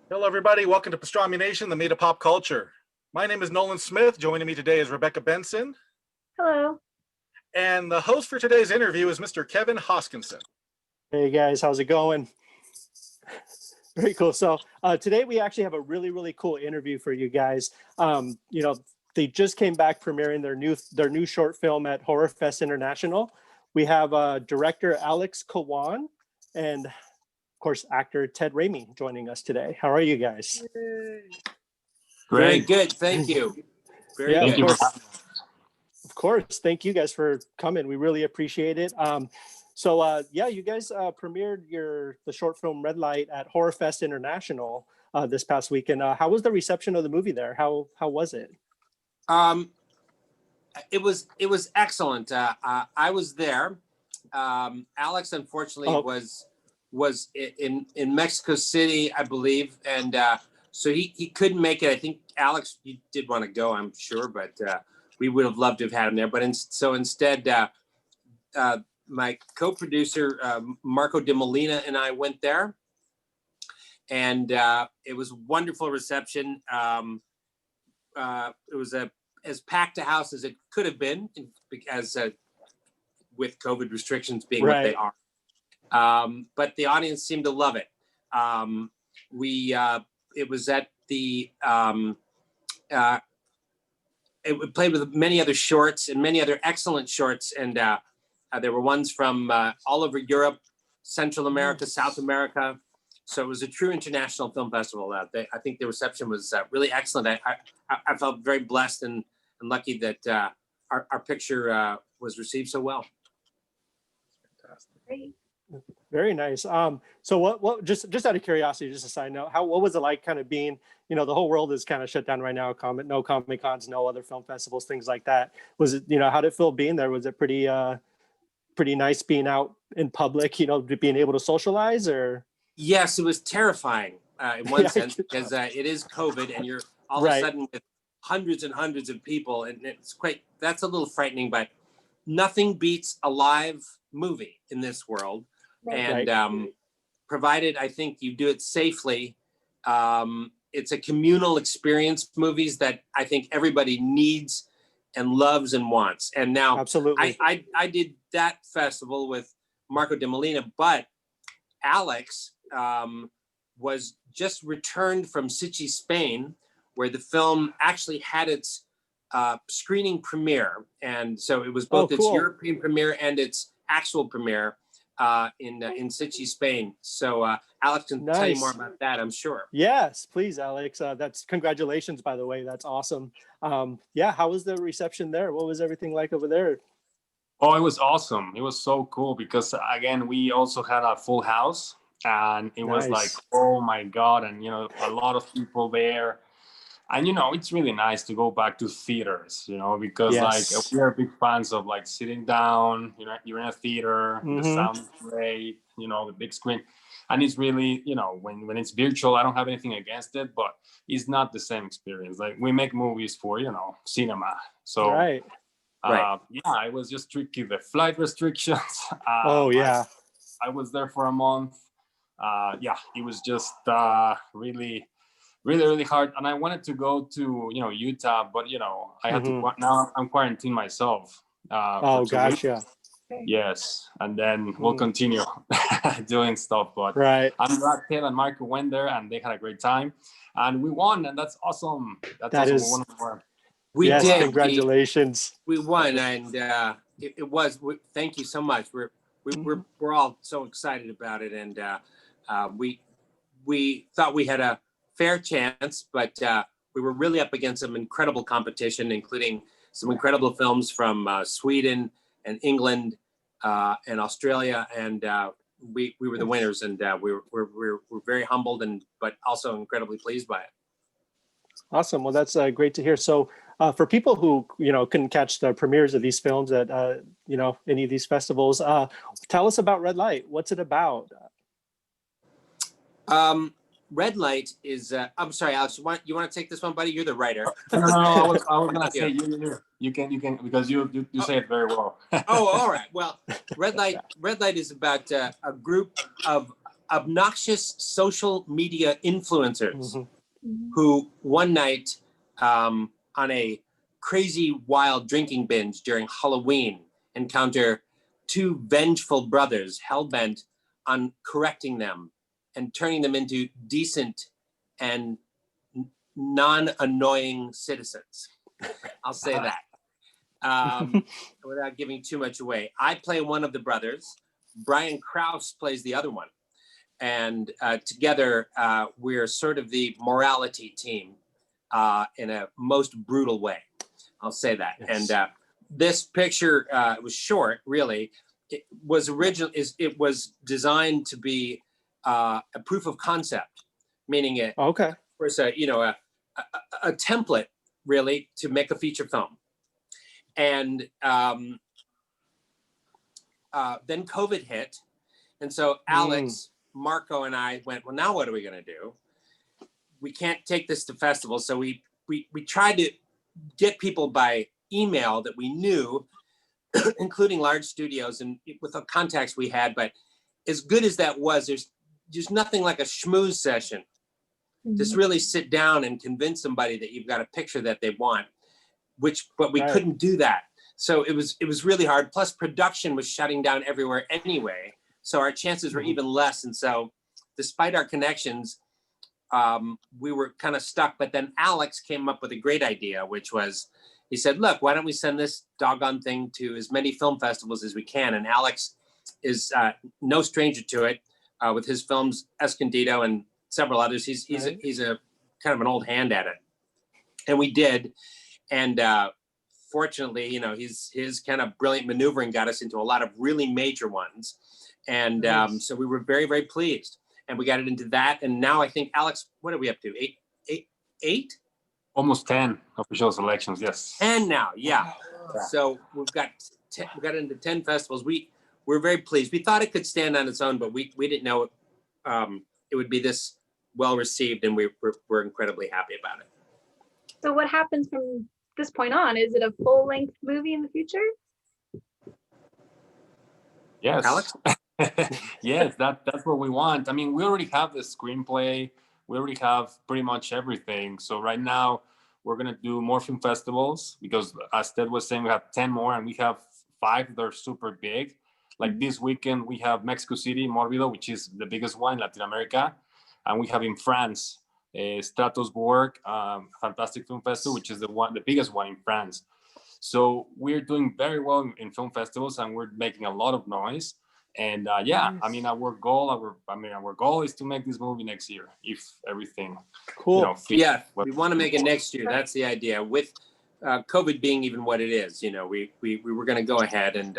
Hello, everybody. Welcome to Pastrami Nation, the meat of pop culture. My name is Nolan Smith. Joining me today is Rebecca Benson. Hello. And the host for today's interview is Mr. Kevin Hoskinson. Hey, guys. How's it going? Very cool. So today we actually have a really cool interview for you guys. They just came back premiering their new short film at Horror Fest International. We have director Alex Kahuam and, of course, actor Ted Raimi joining us today. How are you guys? Very good. Thank you. Very good. Thank you. Of course. Thank you guys for coming. We really appreciate it. You guys premiered the short film Red Light at Horror Fest International this past weekend. How was the reception of the movie there? How was it? It was excellent. I was there. Alex, unfortunately, was in Mexico City, I believe, and so he couldn't make it. I think Alex, you did want to go, I'm sure, but we would have loved to have had him there. But instead, my co-producer Marco De Molina and I went there, and it was a wonderful reception. It was as packed a house as it could have been, as with COVID restrictions being what they are. But the audience seemed to love it. It was at the it played with many other shorts and many other excellent shorts, and there were ones from all over Europe, Central America, South America. So it was a true international film festival. I think the reception was really excellent. I felt very blessed and lucky that our picture was received so well. Great. Very nice. So what just out of curiosity, just a side note, what was it like kind of being, the whole world is kind of shut down right now, no Comic Cons, no other film festivals, things like that. Was it, how did it feel being there? Was it pretty nice being out in public, being able to socialize, or? Yes, it was terrifying in one sense, because it is COVID and you're all of a sudden with hundreds and hundreds of people, and that's a little frightening, but nothing beats a live movie in this world. And provided, I think, you do it safely, it's a communal experience, movies that I think everybody needs and loves and wants. And now absolutely, I did that festival with Marco De Molina, but Alex was just returned from Sitges, Spain, where the film actually had its screening premiere. And so it was both its European premiere and its actual premiere in Sitges, Spain. So Alex can tell you more about that, I'm sure. Yes, please, Alex. That's congratulations, by the way. That's awesome. How was the reception there? What was everything like over there? Oh, it was awesome. It was so cool because, again, we also had a full house, and it was like, oh my God. And, a lot of people there. And, it's really nice to go back to theaters, because like we are big fans of like sitting down, you're in a theater, the sound is great, the big screen. And it's really, when it's virtual, I don't have anything against it, but it's not the same experience. Like we make movies for, cinema. So, it was just tricky. The flight restrictions. I was there for a month. It was just really hard, and I wanted to go to Utah, but I had to. Now I'm quarantined myself. Gotcha. Yes, and then we'll continue doing stuff. But I'm glad Ted and Marco went there, and they had a great time, and we won, and that's awesome. That is one of our. We did. Congratulations. We won, and it was. Thank you so much. We're all so excited about it, and we thought we had a fair chance, but we were really up against some incredible competition, including some incredible films from Sweden and England and Australia, and we were the winners, and we're very humbled but also incredibly pleased by it. Awesome. Well, that's great to hear. So for people who couldn't catch the premieres of these films at any of these festivals, tell us about Red Light. What's it about? Red Light is. I'm sorry, Alex. You want to take this one, buddy? You're the writer. No. I was gonna say you can because you say it very well. Oh, all right. Well, Red Light is about a group of obnoxious social media influencers Mm-hmm. who one night on a crazy wild drinking binge during Halloween encounter two vengeful brothers hell-bent on correcting them and turning them into decent and non-annoying citizens. I'll say that without giving too much away. I play one of the brothers. Brian Krause plays the other one. And together, we're sort of the morality team in a most brutal way. I'll say that. Yes. And this picture was short, really. It was it was designed to be a proof of concept, meaning it was a template, really, to make a feature film. And then COVID hit. And so Alex, Marco, and I went, well, now what are we going to do? We can't take this to festivals. So we tried to get people by email that we knew, including large studios and with the contacts we had. But as good as that was, there's nothing like a schmooze session. Just really sit down and convince somebody that you've got a picture that they want, but we couldn't do that. So it was really hard. Plus production was shutting down everywhere anyway. So our chances were even less. And so despite our connections, we were kind of stuck. But then Alex came up with a great idea, which was, he said, look, why don't we send this doggone thing to as many film festivals as we can? And Alex is no stranger to it with his films, Escondido and several others. He's a kind of an old hand at it. And we did. And fortunately, his kind of brilliant maneuvering got us into a lot of really major ones. And so we were very, very pleased. And we got it into that. And now I think, Alex, what are we up to? Eight? Almost 10 official selections, yes. 10 now, yeah. So we've got it into 10 festivals. We're very pleased. We thought it could stand on its own, but we didn't know it would be this well received, and we're incredibly happy about it. So what happens from this point on? Is it a full-length movie in the future? Yes. Alex? Yes, that's what we want. I mean, we already have the screenplay. We already have pretty much everything. So right now we're going to do more film festivals because, as Ted was saying, we have 10 more and we have 5 that are super big. Like this weekend, we have Mexico City, Morbido, which is the biggest one in Latin America. And we have in France, Strasbourg, Fantastic Film Festival, which is the biggest one in France. So we're doing very well in film festivals and we're making a lot of noise. And I mean, our goal is to make this movie next year, if everything fits. Yeah, we want to make it next year. That's the idea. With COVID being even what it is, we were going to go ahead, and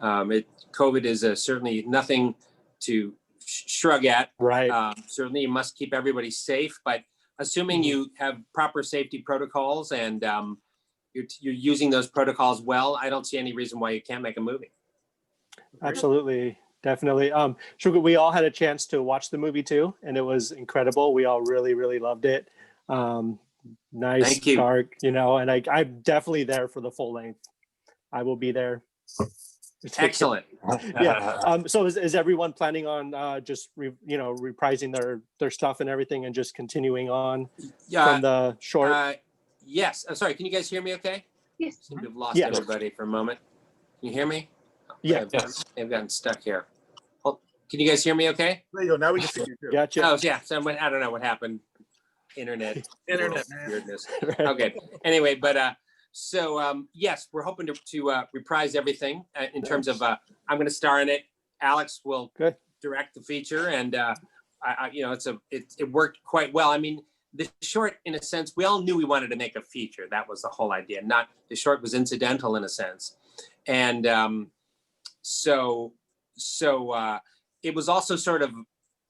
COVID is certainly nothing to shrug at. Right. Certainly, you must keep everybody safe, but assuming you have proper safety protocols and you're using those protocols well, I don't see any reason why you can't make a movie. Absolutely. Definitely. Sugar, we all had a chance to watch the movie too, and it was incredible. We all really, really loved it. Nice, Thank you. dark, and I'm definitely there for the full length. I will be there. Excellent. Yeah. So is everyone planning on just reprising their stuff and everything and just continuing on from the short? Yes. I'm sorry. Can you guys hear me okay? Yes. I seem to have lost everybody for a moment. Can you hear me? Yeah. I've gotten stuck here. Can you guys hear me okay? There you go. Now we can see you too. Gotcha. Oh, yeah. So I don't know what happened. Internet, man. weirdness. Right. Okay. Anyway, but yes, we're hoping to reprise everything in terms of I'm going to star in it. Alex will direct the feature, and it worked quite well. I mean, the short, in a sense, we all knew we wanted to make a feature. That was the whole idea. Not the short was incidental in a sense, and so it was also sort of,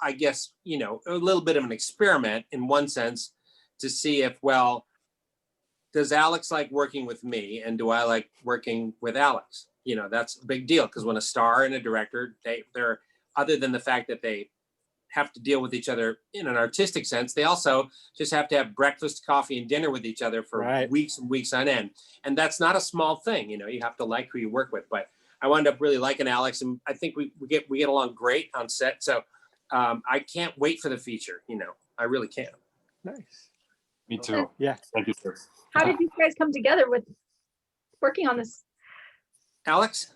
I guess, a little bit of an experiment in one sense to see if, well, does Alex like working with me and do I like working with Alex? That's a big deal because when a star and a director, they're other than the fact that they have to deal with each other in an artistic sense, they also just have to have breakfast, coffee, and dinner with each other for weeks and weeks on end. And that's not a small thing. You have to like who you work with. But I wound up really liking Alex, and I think we get along great on set. So I can't wait for the feature. I really can't. Nice. Me too. Yeah. Thank you, sir. How did you guys come together with working on this? Alex?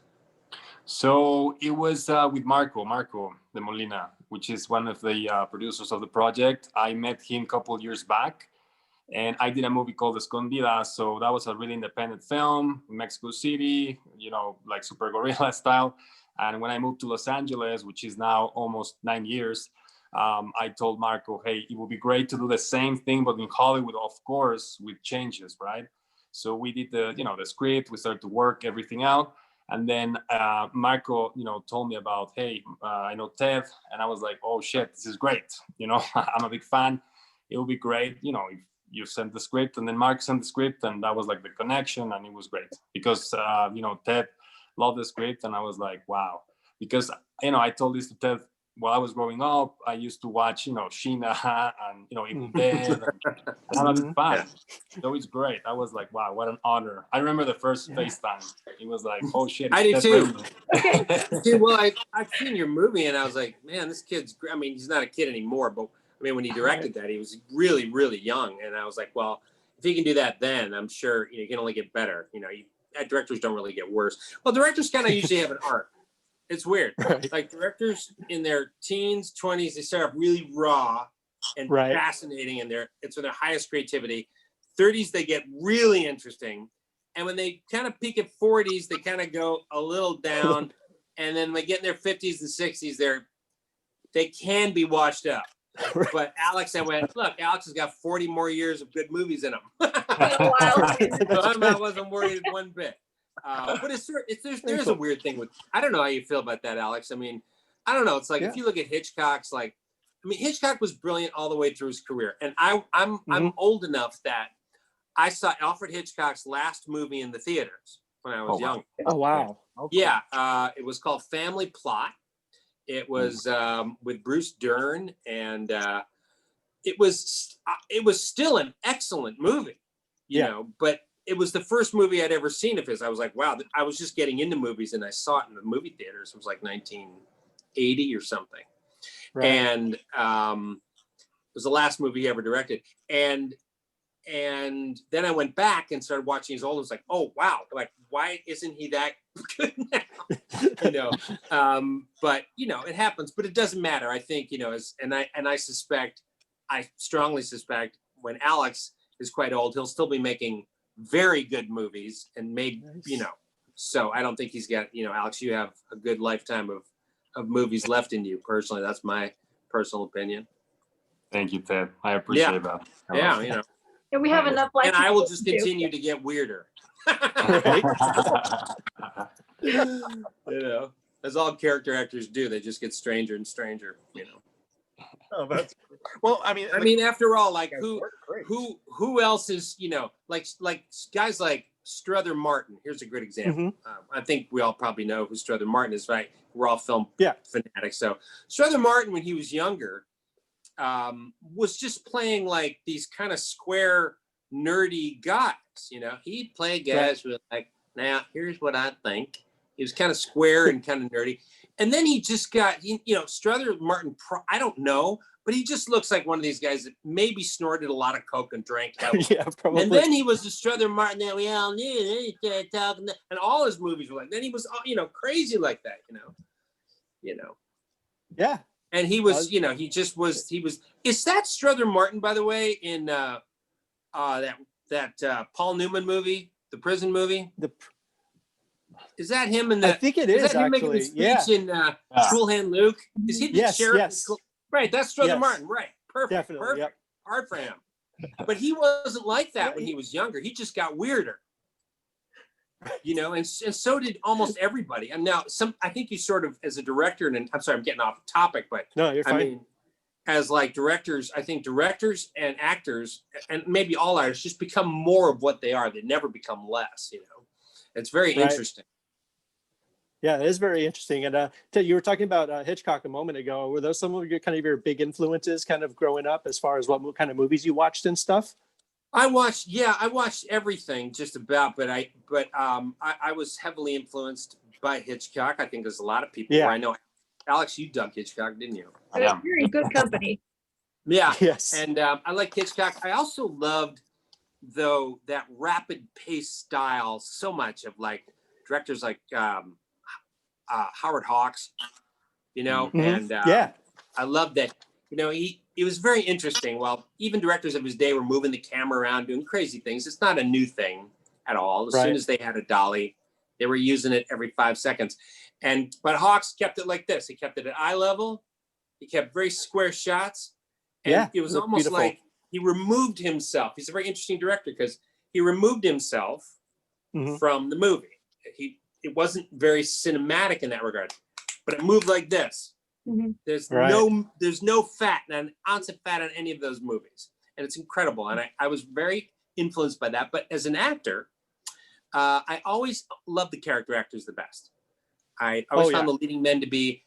So it was with Marco de Molina, which is one of the producers of the project. I met him a couple of years back, and I did a movie called Escondida. So that was a really independent film in Mexico City, like super guerrilla style. And when I moved to Los Angeles, which is now almost 9 years, I told Marco, hey, it would be great to do the same thing, but in Hollywood, of course, with changes, right? So we did the script, we started to work everything out. And then Marco, told me about, hey, I know Ted. And I was like, oh shit, this is great. I'm a big fan. It would be great, if you sent the script. And then Mark sent the script, and that was like the connection. And it was great because, Ted loved the script. And I was like, wow. Because, I told this to Ted while I was growing up. I used to watch, Sheena and, Evil Dead. And I'm a big fan. So it's great. I was like, wow, what an honor. I remember the first FaceTime. It was like, oh shit. I did too. Raimi. Dude, well, I've seen your movie, and I was like, man, this kid's great. I mean, he's not a kid anymore, but when he directed that, he was really, really young. And I was like, well, if he can do that then, I'm sure, he can only get better. Directors don't really get worse. Well, directors kind of usually have an arc. It's weird. Right. Like directors in their teens, 20s, they start off really raw and fascinating, and it's their highest creativity. 30s, they get really interesting. And when they kind of peak at 40s, they kind of go a little down. And then when they get in their 50s and 60s, they can be washed up. Right. But Alex, I went, look, Alex has got 40 more years of good movies in him. So I wasn't worried one bit. But there's a weird thing with, I don't know how you feel about that, Alex. I mean, I don't know. It's like, if you look at Hitchcock's, Hitchcock was brilliant all the way through his career. And I'm old enough that I saw Alfred Hitchcock's last movie in the theaters when I was young. Oh, wow. Okay. Yeah. It was called Family Plot. It was with Bruce Dern, and it was still an excellent movie, but it was the first movie I'd ever seen of his. I was like, wow, I was just getting into movies, and I saw it in the movie theaters. It was like 1980 or something. Right. And it was the last movie he ever directed. And then I went back and started watching his old. I was like, oh, wow. Like, why isn't he that good now? But, it happens. But it doesn't matter. I think, I strongly suspect when Alex is quite old, he'll still be making very good movies and so I don't think he's got, Alex, you have a good lifetime of movies left in you. Personally, that's my personal opinion. Thank you, Ted. I appreciate that. Yeah, And we have enough life. And I will just continue to get weirder. As all character actors do, they just get stranger and stranger, Oh, that's well. I mean, after all, like who else is like guys like Strother Martin. Here's a great example. I think we all probably know who Strother Martin is, right? We're all film fanatics. So Strother Martin, when he was younger, was just playing like these kind of square, nerdy guys. He'd play guys who were like, now here's what I think. He was kind of square and kind of nerdy. And then he just got, Strother Martin, I don't know, but he just looks like one of these guys that maybe snorted a lot of coke and drank heavily. Yeah, probably. And then he was the Strother Martin that we all knew. And then he started talking, and all his movies were like, then he was, crazy like that, Yeah. And he was, he was, is that Strother Martin, by the way, in that Paul Newman movie, the prison movie? Is that him in the? I think it is that him actually. Making the speech in Cool Hand Luke? Is he the sheriff? Yes. Right, that's Strother Martin. Right, perfect. Definitely. Perfect. Yep. Hard for him. But he wasn't like that when he was younger. He just got weirder. And so did almost everybody. And now I think you sort of, as a director, and I'm sorry, I'm getting off topic, but no, you're fine. I mean, as like directors, I think directors and actors, and maybe all artists, just become more of what they are. They never become less. It's very interesting. Yeah, it is very interesting. And Ted, you were talking about Hitchcock a moment ago. Were those some of your big influences kind of growing up as far as what kind of movies you watched and stuff? I watched everything just about, but I was heavily influenced by Hitchcock. I think there's a lot of people. I know Alex, you dug Hitchcock, didn't you? It was very good company. Yeah. Yes. And I like Hitchcock. I also loved, though, that rapid pace style so much of like directors like Howard Hawks, you know, and yeah. I love that. You know, it was very interesting. Well, even directors of his day were moving the camera around, doing crazy things. It's not a new thing at all. As soon as they had a dolly, they were using it every 5 seconds. But Hawks kept it like this. He kept it at eye level. He kept very square shots. And it was almost beautiful. like he removed himself. He's a very interesting director because he removed himself from the movie. It wasn't very cinematic in that regard, but it moved like this. There's no fat, not an ounce of fat on any of those movies. And it's incredible. And I was very influenced by that. But as an actor, I always loved the character actors the best. I always found the leading men to be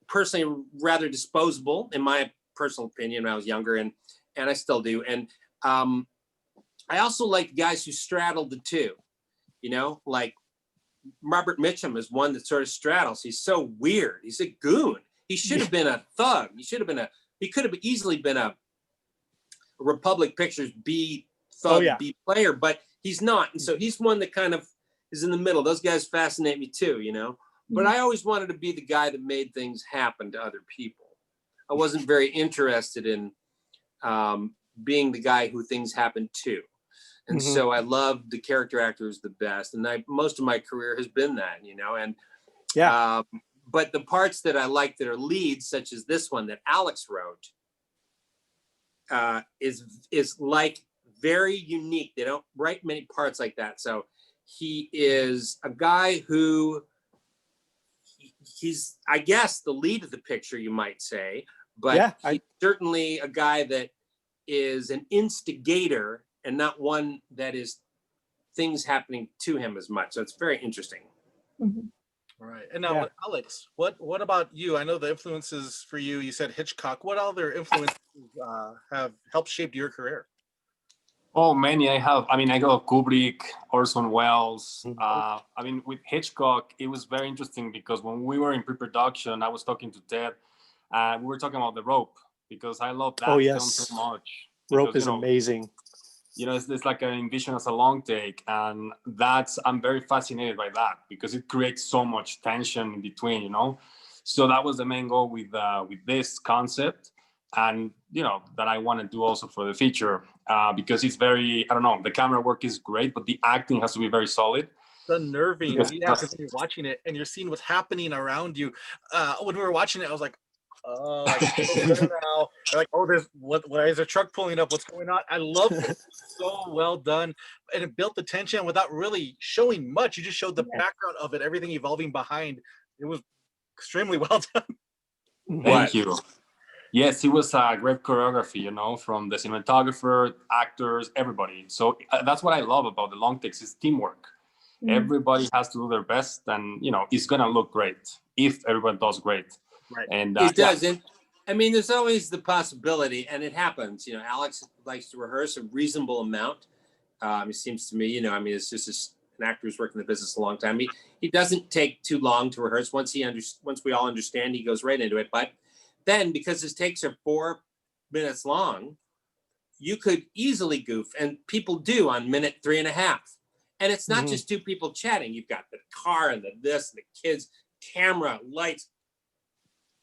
personally rather disposable, in my personal opinion, when I was younger, and I still do. And I also liked guys who straddled the two, you know, like Robert Mitchum is one that sort of straddles. He's so weird. He's a goon. He should have been a thug. He could have easily been a Republic Pictures B thug, B player, but he's not. And so he's one that kind of is in the middle. Those guys fascinate me too, you know, but I always wanted to be the guy that made things happen to other people. I wasn't very interested in being the guy who things happen to. And so I loved the character actors the best. And most of my career has been that, you know, and but the parts that I like that are leads, such as this one that Alex wrote, is like very unique. They don't write many parts like that. So he is a guy who he's, I guess, the lead of the picture, you might say, but he's certainly a guy that is an instigator and not one that is things happening to him as much. So it's very interesting. All right. And now, Alex, what about you? I know the influences for you, you said Hitchcock. What other influences have helped shape your career? Oh, many. I got Kubrick, Orson Welles. I mean, with Hitchcock, it was very interesting because when we were in pre-production, I was talking to Ted, and we were talking about The Rope because I love that film so much. Rope is amazing. You know, it's like an envision as a long take, and I'm very fascinated by that because it creates so much tension in between, you know. So that was the main goal with this concept, and you know that I want to do also for the feature because it's very, I don't know, the camera work is great, but the acting has to be very solid. The nerving, because you're watching it and you're seeing what's happening around you. When we were watching it, I was like, oh, now. Like, oh, why is a truck pulling up? What's going on? I love it. So well done. And it built the tension without really showing much. You just showed the background of it, everything evolving behind. It was extremely well done. Thank you. Yes, it was a great choreography, you know, from the cinematographer, actors, everybody. So that's what I love about the long takes is teamwork. Everybody has to do their best, and you know, it's gonna look great if everyone does great. Right. And it does. And I mean, there's always the possibility, and it happens. You know, Alex likes to rehearse a reasonable amount. It seems to me, you know, I mean, it's just an actor who's worked in the business a long time. He doesn't take too long to rehearse. Once we all understand, he goes right into it. But then, because his takes are 4 minutes long, you could easily goof, and people do on minute 3.5. And it's not just two people chatting. You've got the car and the kids, camera, lights.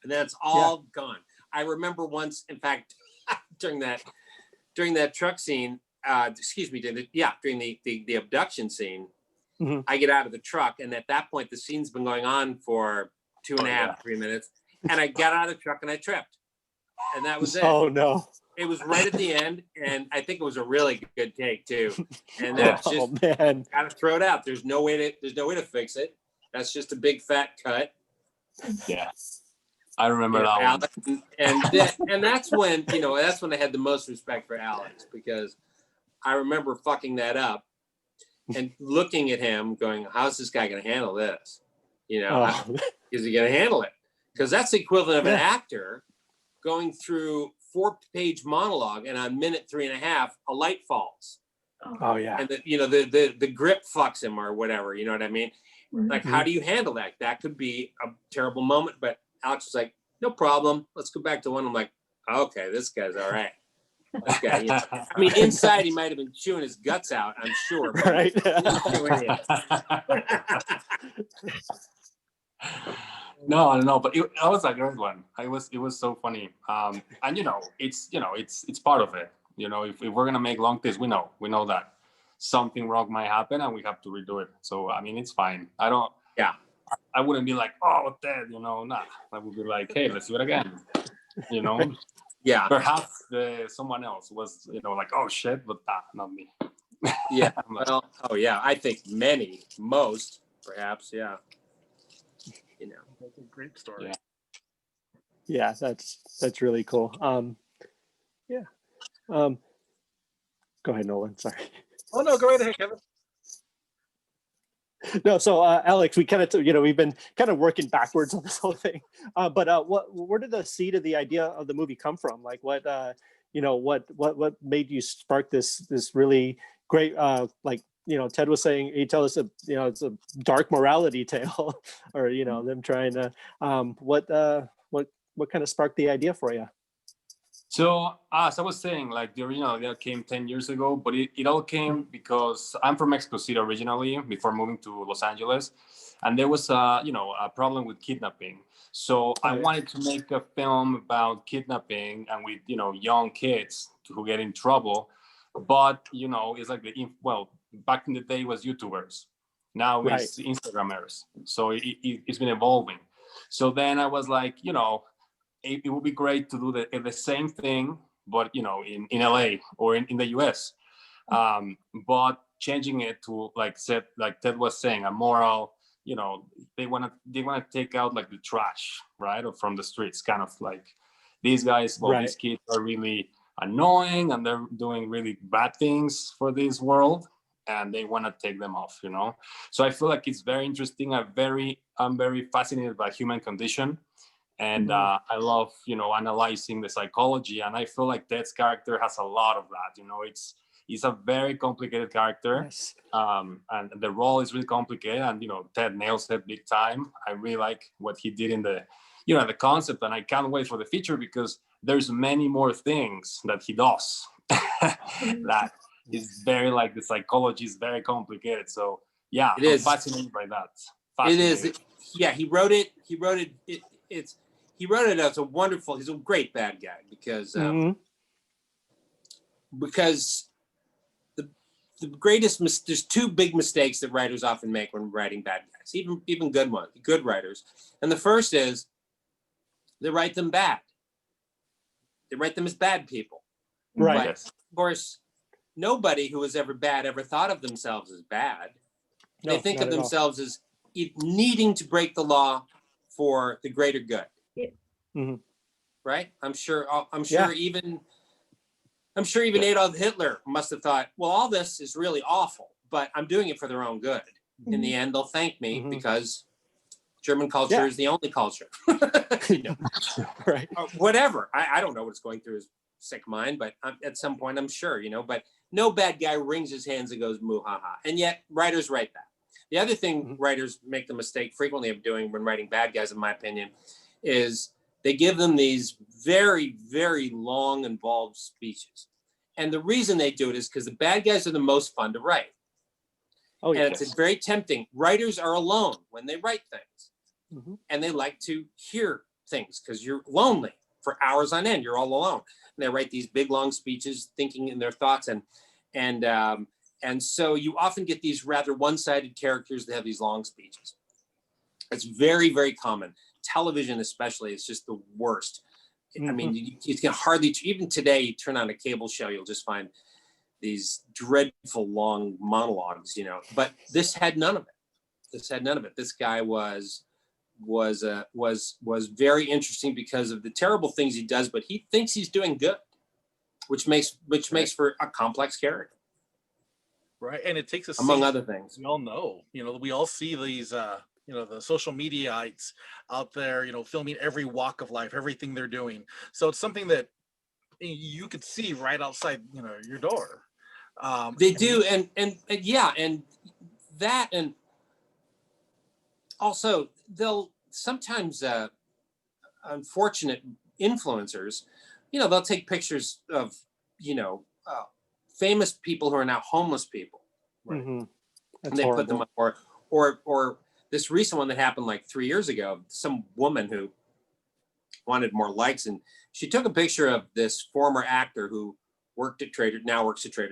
And then it's all gone. I remember once, in fact, during that truck scene, during the abduction scene, I get out of the truck, and at that point, the scene's been going on for 2.5, 3 minutes, and I got out of the truck and I tripped, and that was it. Oh no! It was right at the end, and I think it was a really good take too. And that's just gotta throw it out. There's no way to fix it. That's just a big fat cut. Yeah. I remember that one. And that's when, you know, that's when I had the most respect for Alex, because I remember fucking that up and looking at him going, how's this guy going to handle this? You know, is he going to handle it? Because that's the equivalent of an actor going through 4-page monologue, and on minute 3.5, a light falls. Oh yeah. And the grip fucks him or whatever, you know what I mean? Like, how do you handle that? That could be a terrible moment. But Alex was like, no problem. Let's go back to one. I'm like, okay, this guy's all right. This guy, you know. I mean, inside he might have been chewing his guts out, I'm sure. But Right. No, but that was a great one. It was so funny. And it's part of it. If we're gonna make long takes, we know that something wrong might happen and we have to redo it. So I mean, it's fine. I wouldn't be like, oh, Ted, nah. I would be like, hey, let's do it again. Yeah. Perhaps someone else was, like, oh shit, but not me. Yeah. Well, I think most, perhaps, yeah. That's a great story. Yeah, that's really cool. Go ahead, Nolan. Sorry. Oh no, go right ahead, Kevin. No, so Alex, we kind of we've been kind of working backwards on this whole thing. But where did the seed of the idea of the movie come from? Like, what made you spark this really great Ted was saying, he tell us it's a dark morality tale, or them trying to what kind of sparked the idea for you? So as I was saying, like the original idea came 10 years ago, but it all came because I'm from Mexico City originally before moving to Los Angeles, and there was a problem with kidnapping. So I wanted to make a film about kidnapping and with young kids who get in trouble, but it's like back in the day it was YouTubers, now it's Instagrammers. So it's been evolving. So then I was like, it would be great to do the same thing, but in LA or in the US, but changing it to like Ted was saying, a moral. They want to take out like the trash, right, or from the streets, kind of like these guys. Well, these kids are really annoying and they're doing really bad things for this world, and they want to take them off. So I feel like it's very interesting. I'm very fascinated by human condition. And I love, analyzing the psychology. And I feel like Ted's character has a lot of that. He's a very complicated character. Yes. And the role is really complicated. And, Ted nails it big time. I really like what he did in the concept. And I can't wait for the feature because there's many more things that he does that is very, like, the psychology is very complicated. So, yeah, I'm fascinated by that. It is. Yeah, he wrote it. He wrote it as he's a great bad guy because the greatest there's two big mistakes that writers often make when writing bad guys, even good writers. And the first is they write them bad. They write them as bad people. Right. But of course, nobody who was ever bad ever thought of themselves as bad. They think of themselves as needing to break the law for the greater good. Right? I'm sure even Adolf Hitler must have thought, well, all this is really awful, but I'm doing it for their own good. In the end, they'll thank me because German culture is the only culture. Right. Whatever. I don't know what's going through his sick mind, but at some point, I'm sure, but no bad guy wrings his hands and goes, moo ha ha. And yet writers write that. The other thing writers make the mistake frequently of doing when writing bad guys, in my opinion, is they give them these very, very long, involved speeches. And the reason they do it is because the bad guys are the most fun to write. Oh, and it's very tempting. Writers are alone when they write things. And they like to hear things because you're lonely for hours on end. You're all alone. And they write these big, long speeches, thinking in their thoughts. And so you often get these rather one-sided characters that have these long speeches. It's very, very common. Television especially is just the worst. I mean, you can hardly, even today, you turn on a cable show, you'll just find these dreadful long monologues, but this had none of it. This guy was very interesting because of the terrible things he does, but he thinks he's doing good, which makes for a complex character. Right. And it takes us, among other things. We all know, we all see these, the social mediaites out there, filming every walk of life, everything they're doing. So it's something that you could see right outside, your door. They do. And also they'll sometimes unfortunate influencers, they'll take pictures of famous people who are now homeless people, right? Mm-hmm. And they put them up, or this recent one that happened like 3 years ago, some woman who wanted more likes, and she took a picture of this former actor who works at Trader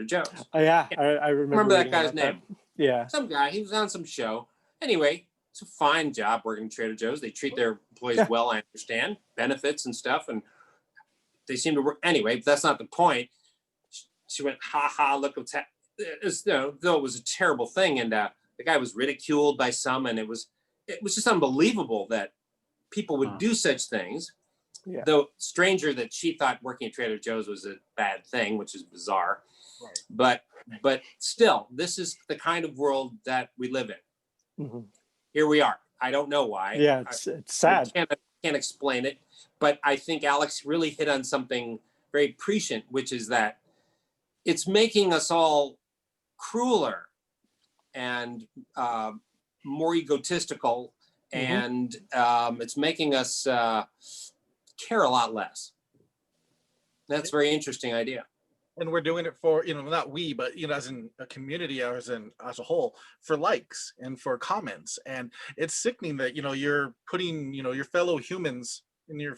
Joe's. Oh yeah, I remember that guy's name. Yeah, some guy. He was on some show. Anyway, it's a fine job working at Trader Joe's. They treat their employees well, I understand, benefits and stuff, and they seem to work. Anyway, but that's not the point. She went, ha ha, look what's happening. Though it was a terrible thing, and the guy was ridiculed by some, and it was just unbelievable that people would do such things. Yeah. Though stranger that she thought working at Trader Joe's was a bad thing, which is bizarre. Right. But still, this is the kind of world that we live in. Mm-hmm. Here we are. I don't know why. Yeah, it's sad. I can't explain it, but I think Alex really hit on something very prescient, which is that it's making us all crueler and more egotistical, and it's making us care a lot less. That's a very interesting idea. And we're doing it for, not we, but, as in a community or as a whole, for likes and for comments. And it's sickening that, you're putting, your fellow humans in your,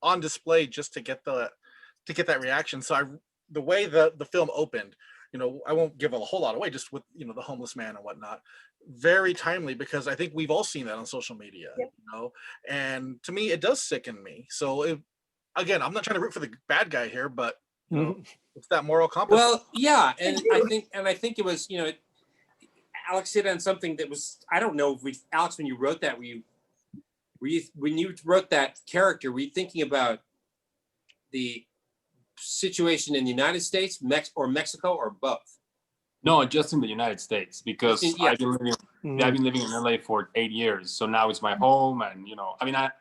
on display just to get that reaction. So the way the film opened, I won't give a whole lot away, just with, the homeless man and whatnot, very timely, because I think we've all seen that on social media, and to me, it does sicken me. So again, I'm not trying to root for the bad guy here, but it's that moral compass. Well, yeah, and I think it was, Alex hit on something that was, I don't know if Alex, when you wrote that, when you wrote that character, were you thinking about the situation in the United States, or Mexico, or both? No, just in the United States, because I've been living in LA for 8 years. So now it's my home, and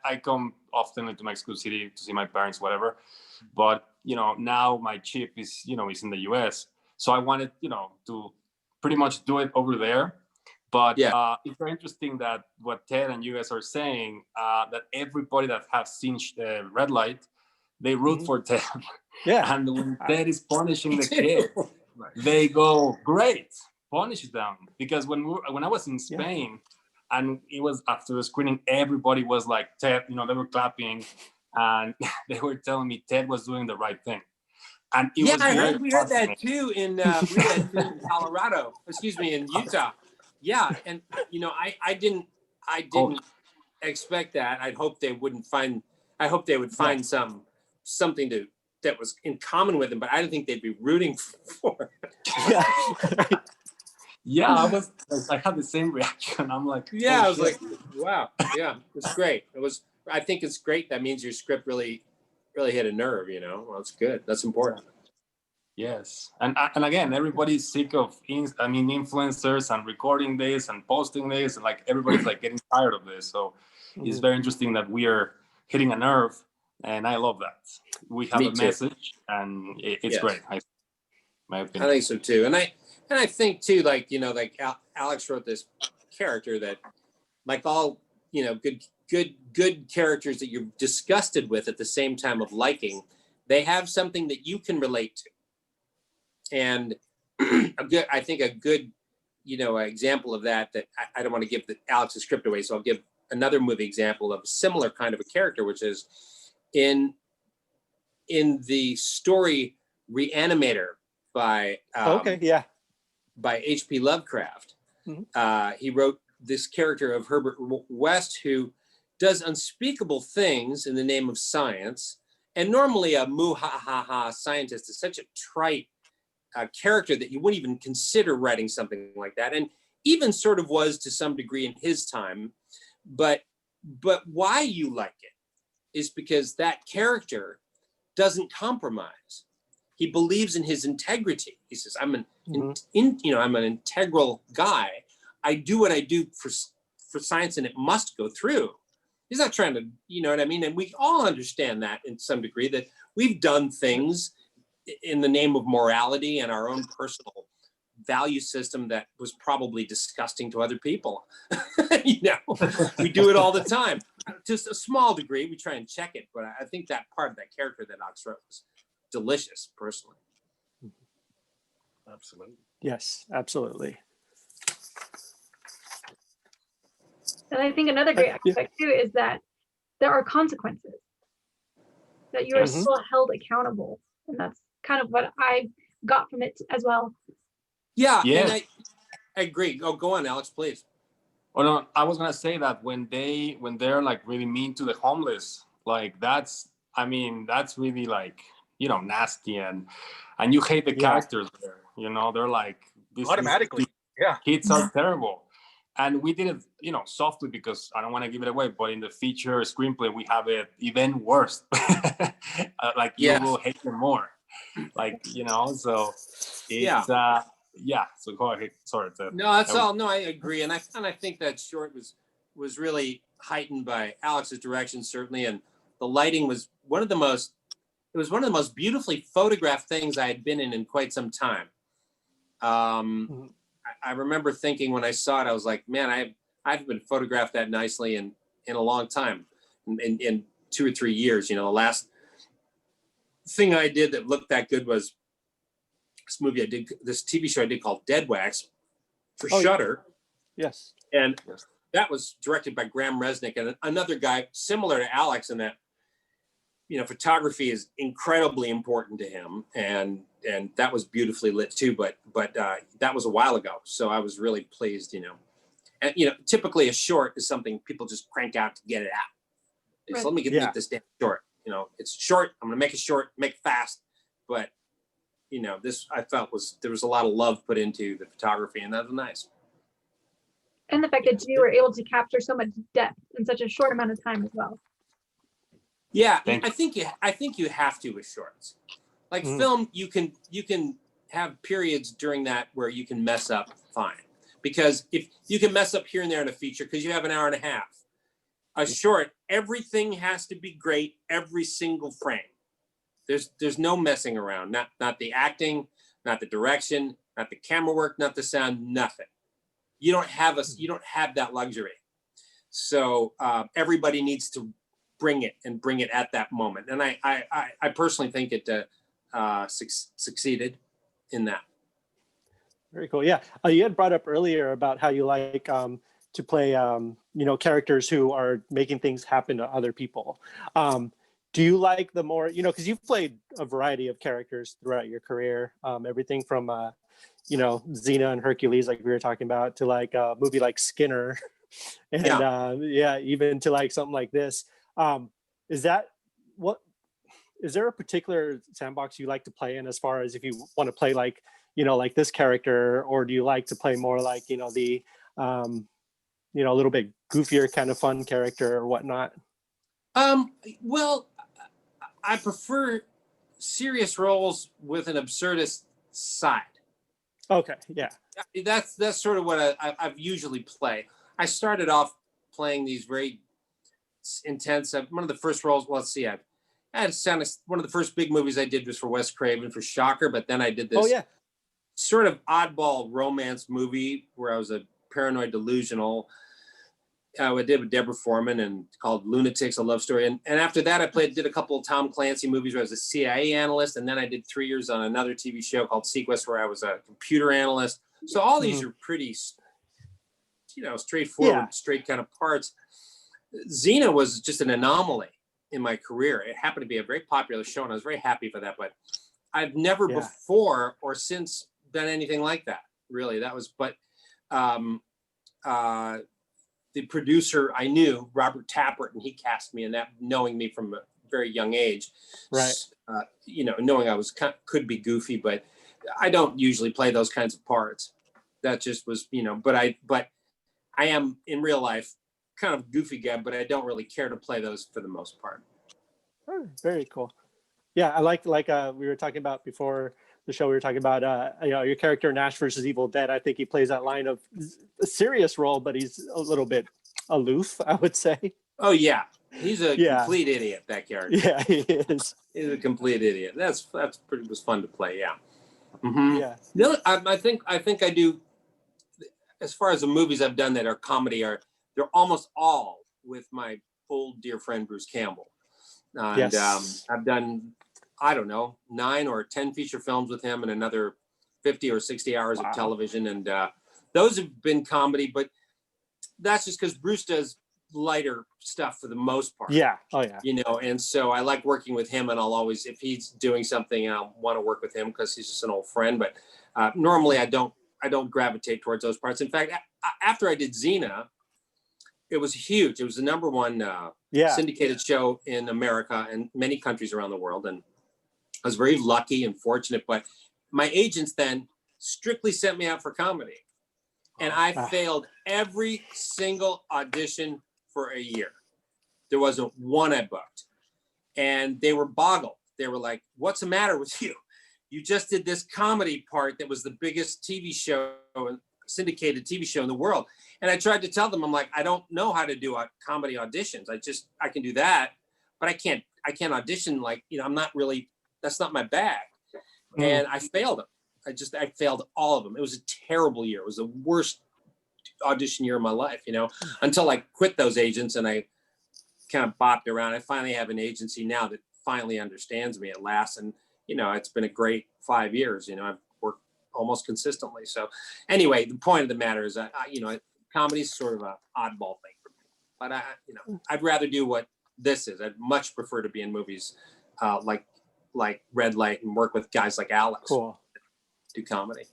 I come often into Mexico City to see my parents, whatever. But now my chip is is in the US. So I wanted to pretty much do it over there. But it's very interesting that what Ted and you guys are saying, that everybody that has seen Red Light, they root for Ted. Yeah. And when Ted is punishing the kid, they go, great, punish them. Because when I was in Spain, and it was after the screening, everybody was like, Ted, they were clapping, and they were telling me Ted was doing the right thing. And it was we heard that too in Colorado, in Utah. Yeah, and I didn't expect that. I hope they would find something that was in common with them, but I didn't think they'd be rooting for it. I had the same reaction. I'm like, I was like, wow, it's great. I think it's great. That means your script really hit a nerve. Well, it's good. That's important. Yes, and again, everybody's sick of influencers and recording this and posting this, and like everybody's like getting tired of this. So it's very interesting that we are hitting a nerve, and I love that. We have a message, and it's great. My opinion. I think so too, and I think too, like Alex wrote this character that, like all good characters that you're disgusted with at the same time of liking, they have something that you can relate to. And I think a good example of that I don't want to give Alex's script away, so I'll give another movie example of a similar kind of a character, which is in the story Reanimator by H.P. Lovecraft. He wrote this character of Herbert West, who does unspeakable things in the name of science. And normally a moo-ha-ha-ha scientist is such a trite character that you wouldn't even consider writing something like that, and even sort of was to some degree in his time. But why you like it is because that character doesn't compromise. He believes in his integrity. He says, I'm an integral guy. I do what I do for science, and it must go through. He's not trying to, and we all understand that in some degree, that we've done things in the name of morality and our own personal value system that was probably disgusting to other people. You know, we do it all the time. Just a small degree, we try and check it, but I think that part of that character that Alex wrote was delicious, personally. Absolutely. Yes, absolutely. And I think another great aspect too is that there are consequences, that you are still held accountable. And that's kind of what I got from it as well. Yeah, Yeah. and I agree. Go on, Alex, please. Oh no, I was gonna say that when they're like really mean to the homeless, like that's really like, you know, nasty, and you hate the characters there. You know, they're like Automatically. Yeah. Kids are terrible. And we did it, you know, softly because I don't want to give it away, but in the feature screenplay we have it even worse. Like you will hate them more. Like, you know, so it's so go ahead. Sorry. No, that's all. No, I agree. And I think that short was really heightened by Alex's direction, certainly. And the lighting was one of the most beautifully photographed things I had been in quite some time. I remember thinking when I saw it, I was like, man, I haven't been photographed that nicely in a long time, in 2 or 3 years. You know, the last thing I did that looked that good was this TV show I did called Dead Wax for Shudder. Yes. And that was directed by Graham Resnick, and another guy similar to Alex in that, you know, photography is incredibly important to him, and that was beautifully lit too. But that was a while ago, so I was really pleased, you know. And you know, typically a short is something people just crank out to get it out. So let me make this damn short. You know, it's short. I'm gonna make it short, make it fast. But you know, this I felt there was a lot of love put into the photography, and that was nice. And the fact that you were able to capture so much depth in such a short amount of time as well. Yeah, I think you have to with shorts. Like film, you can have periods during that where you can mess up fine. Because if you can mess up here and there in a feature because you have an hour and a half. A short, everything has to be great every single frame. There's no messing around. Not the acting, not the direction, not the camera work, not the sound, nothing. You don't have that luxury. So everybody needs to bring it at that moment. And I personally think it succeeded in that. Very cool. Yeah. You had brought up earlier about how you like to play, you know, characters who are making things happen to other people. Do you like the more, you know, because you've played a variety of characters throughout your career, everything from, you know, Xena and Hercules, like we were talking about, to like a movie like Skinner, and even to like something like this. Is there a particular sandbox you like to play in, as far as if you want to play like, you know, like this character, or do you like to play more like, you know, the, you know, a little bit goofier kind of fun character or whatnot? Well, I prefer serious roles with an absurdist side. Okay, yeah. That's sort of what I've usually played. I started off playing these very intense. One of the first roles, well, let's see, one of the first big movies I did was for Wes Craven for Shocker, but then I did this sort of oddball romance movie where I was a paranoid delusional. I did with Deborah Foreman and called Lunatics, a love story. And after that, I did a couple of Tom Clancy movies where I was a CIA analyst. And then I did 3 years on another TV show called Sequest where I was a computer analyst. So all these are pretty, you know, straightforward, straight kind of parts. Xena was just an anomaly in my career. It happened to be a very popular show, and I was very happy for that. But I've never before or since done anything like that, really. That was, but the producer I knew, Robert Tappert, and he cast me in that, knowing me from a very young age. Right. You know, knowing I was could be goofy, but I don't usually play those kinds of parts. That just was, you know, but I am in real life kind of goofy guy, but I don't really care to play those for the most part. Oh, very cool. Yeah, I like we were talking about before the show, we were talking about you know, your character in Ash versus Evil Dead. I think he plays that line of a serious role, but he's a little bit aloof, I would say. Oh yeah, he's a complete idiot, that character. Yeah, he is. He's a complete idiot. That's was fun to play. Yeah. Mm-hmm. Yeah. No, I think I do. As far as the movies I've done that are comedy, they're almost all with my old dear friend Bruce Campbell, and Yes. I've done, I don't know, 9 or 10 feature films with him, and another 50 or 60 hours of television, and those have been comedy. But that's just because Bruce does lighter stuff for the most part. Yeah. Oh yeah. You know, and so I like working with him, and I'll always, if he's doing something, I'll want to work with him because he's just an old friend. But normally I don't gravitate towards those parts. In fact, after I did Xena, it was huge. It was the #1 syndicated show in America and many countries around the world. And I was very lucky and fortunate, but my agents then strictly sent me out for comedy. And I failed every single audition for a year. There wasn't one I booked. And they were boggled. They were like, what's the matter with you? You just did this comedy part that was the biggest TV show, syndicated TV show in the world. And I tried to tell them, I'm like, I don't know how to do comedy auditions. I can do that, but I can't audition. Like, you know, I'm not really, that's not my bag. And I failed them. I failed all of them. It was a terrible year. It was the worst audition year of my life, you know, until I quit those agents and I kind of bopped around. I finally have an agency now that finally understands me at last. And, you know, it's been a great 5 years. You know, I've worked almost consistently. So anyway, the point of the matter is, you know, comedy is sort of an oddball thing for me. But you know, I'd rather do what this is. I'd much prefer to be in movies like Red Light and work with guys like Alex. Cool. Do comedy.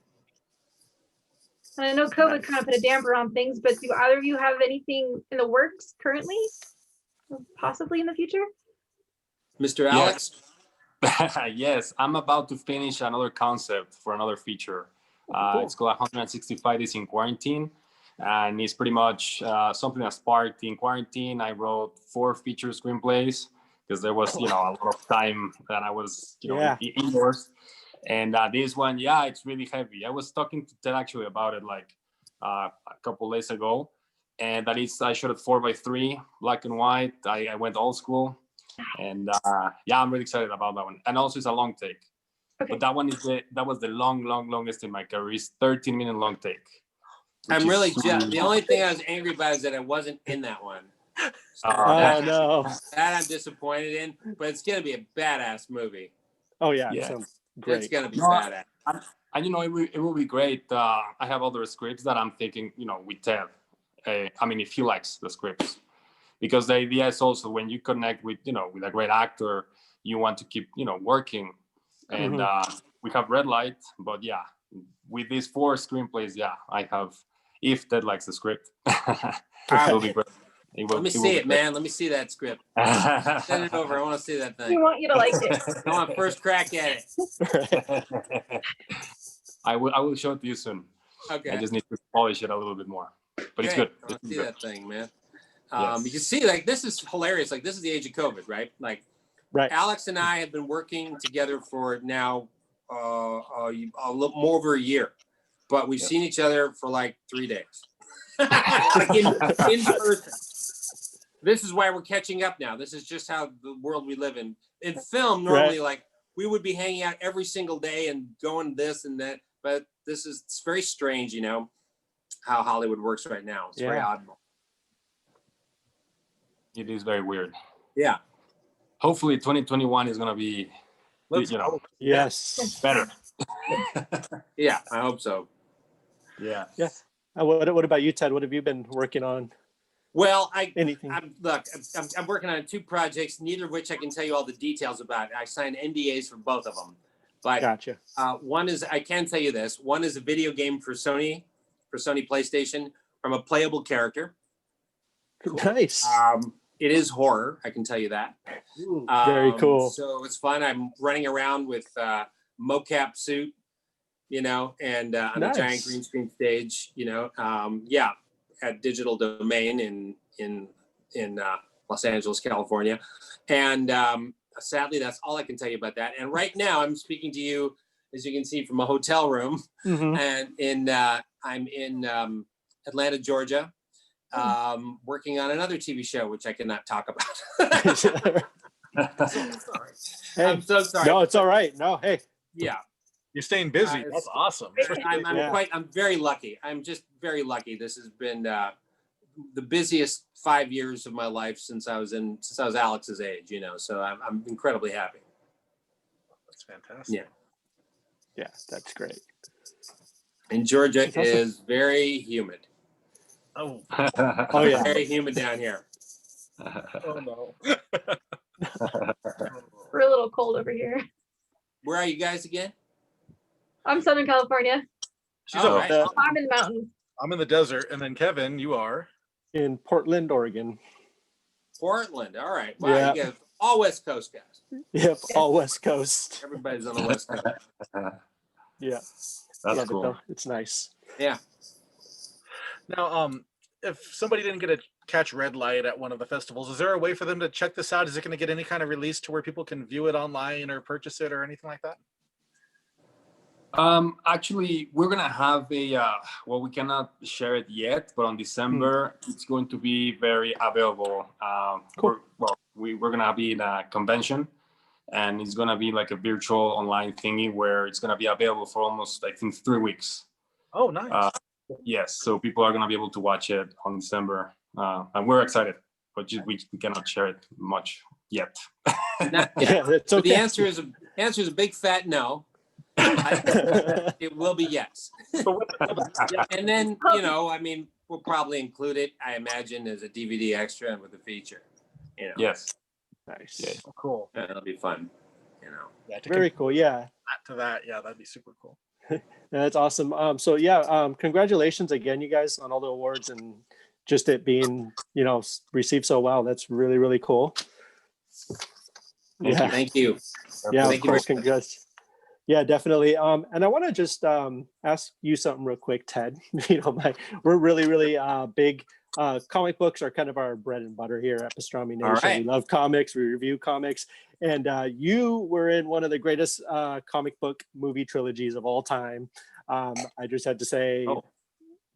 And I know COVID kind of put a damper on things, but do either of you have anything in the works currently, possibly in the future? Mr. Alex? Yes, I'm about to finish another concept for another feature. Cool. It's called 165 Days in Quarantine. And it's pretty much something that sparked in quarantine. I wrote 4 feature screenplays because there was, you know, a lot of time that I was, you know, indoors. And this one, it's really heavy. I was talking to Ted actually about it like a couple days ago. And that is, I shot it 4:3, black and white. I went old school. And I'm really excited about that one. And also it's a long take. Okay. But that one was the longest in my career. It's 13-minute long take. I'm really jealous. The only thing I was angry about is that I wasn't in that one. So no. That I'm disappointed in, but it's going to be a badass movie. Oh, yeah. It sounds great. It's going to be badass. And, you know, it will be great. I have other scripts that I'm thinking, you know, with Ted. I mean, if he likes the scripts. Because the idea is also when you connect with, you know, with a great actor, you want to keep, you know, working. And we have Red Light, but with these 4 screenplays, I have, if Ted likes the script, it'll be great. Let me see it, man. Let me see that script. Send it over. I want to see that thing. We want you to like it. I want first crack at it. I will show it to you soon. Okay. I just need to polish it a little bit more. But it's good. I want to see that thing, man. You can see, like, this is hilarious. Like, this is the age of COVID, right? Like, Alex and I have been working together for now a little more over a year, but we've seen each other for like 3 days. Like in person. This is why we're catching up now. This is just how the world we live in. In film, normally, like, we would be hanging out every single day and going this and that, but it's very strange, you know, how Hollywood works right now. It's very oddball. It is very weird. Yeah. Hopefully 2021 is going to be, you know, better. Yeah, I hope so. Yeah. Yeah. What about you, Ted? What have you been working on? Well, Anything? I'm working on 2 projects, neither of which I can tell you all the details about. I signed NDAs for both of them. But gotcha. One is, I can tell you this, one is a video game for Sony PlayStation from a playable character. Nice. It is horror, I can tell you that. Very cool. So it's fun. I'm running around with mocap suit, you know, and on a giant green screen stage, you know, at Digital Domain in Los Angeles, California. And sadly, that's all I can tell you about that. And right now I'm speaking to you, as you can see, from a hotel room, and I'm in Atlanta, Georgia, working on another TV show, which I cannot talk about. I'm so sorry. Hey, I'm so sorry. No, it's all right. No, hey. Yeah. You're staying busy. That's awesome. I'm very lucky. I'm just very lucky. This has been the busiest 5 years of my life since I was Alex's age, so I'm incredibly happy. That's fantastic. Yeah, that's great. And Georgia is very humid. Oh yeah. Very humid down here. Oh no. We're a little cold over here. Where are you guys again? I'm Southern California. She's Oh, up. right. I'm in the mountains. I'm in the desert, and then Kevin, you are In Portland, Oregon. Portland. All right. Wow, Yeah. you guys all West Coast guys. Yep, all West Coast. Everybody's on the West Coast. Yeah. That's Love cool. it, though. It's nice. Yeah. now. If somebody didn't get a catch red light at one of the festivals, is there a way for them to check this out? Is it going to get any kind of release to where people can view it online or purchase it or anything like that? Actually, we're gonna have a well, we cannot share it yet, but on December it's going to be very available. Cool. We're gonna be in a convention, and it's gonna be like a virtual online thingy where it's gonna be available for almost, I think, 3 weeks. Oh, nice. Yes, so people are gonna be able to watch it on December, and we're excited, but we cannot share it much yet. Not yet. Yeah, it's So okay. the answer is a big fat no. It will be yes. And then, we'll probably include it, I imagine, as a DVD extra and with a feature. Yes. Nice. Yeah. Oh, cool. That'll be fun. Yeah, to Very cool. Yeah. to that. Yeah, that'd be super cool. That's awesome. Congratulations again, you guys, on all the awards and just it being, received so well. That's really, really cool. Yeah. Thank you. Yeah, Thank of you course. very much. Congrats. Yeah, definitely. And I want to just ask you something real quick, Ted. We're really, really big. Comic books are kind of our bread and butter here at Pastrami Nation. All right. We love comics. We review comics. And you were in one of the greatest comic book movie trilogies of all time. I just had to say,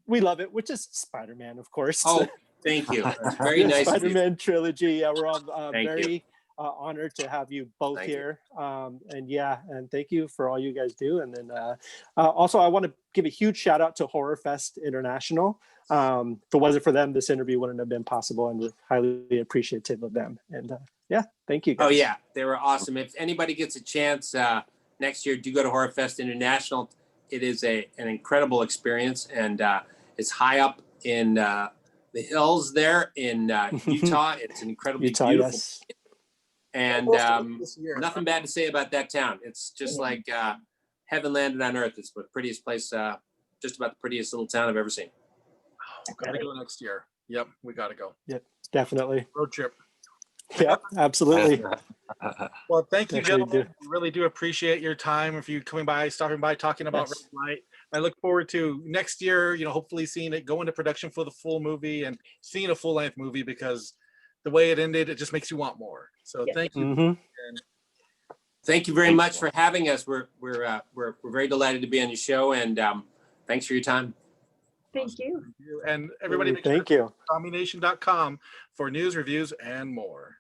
we love it, which is Spider-Man, of course. Oh, thank you. That's very nice of you. Spider-Man trilogy. Yeah, we're all Thank very you. honored to have you both Thank you. here. And thank you for all you guys do. And then also, I want to give a huge shout out to Horror Fest International. If it wasn't for them, this interview wouldn't have been possible, and we're highly appreciative of them. And thank you guys. Oh, yeah. They were awesome. If anybody gets a chance next year, do go to Horror Fest International. It is an incredible experience, and it's high up in the hills there in Utah. It's an incredibly beautiful. Yes. And nothing bad to say about that town. It's just like heaven landed on earth. It's the prettiest place, just about the prettiest little town I've ever seen. Gotta go next year. Yep, we gotta go. Yep, definitely. Road trip. Yep, absolutely. Well, thank you, Definitely gentlemen. do. We really do appreciate your time. If you stopping by, talking about Yes. Red Light. I look forward to next year, hopefully seeing it go into production for the full movie and seeing a full length movie, because the way it ended, it just makes you want more. So thank you. Mhm. Thank you very much for having us. We're very delighted to be on your show, and thanks for your time. Thank you. And everybody, make sure Thank you. to PastramiNation.com for news, reviews, and more.